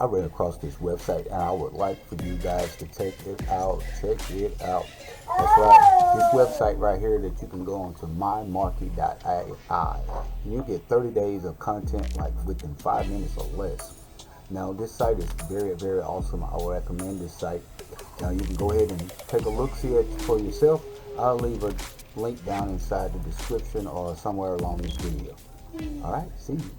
I ran across this website and I would like for you guys to check it out. Check it out. That's right. This website right here that you can go on to mymarky.ai and you get 30 days of content like within 5 minutes or less. Now this site is very, very awesome. I would recommend this site. Now you can go ahead and take a look, see it for yourself. I'll leave a link down inside the description or somewhere along this video. All right, see you.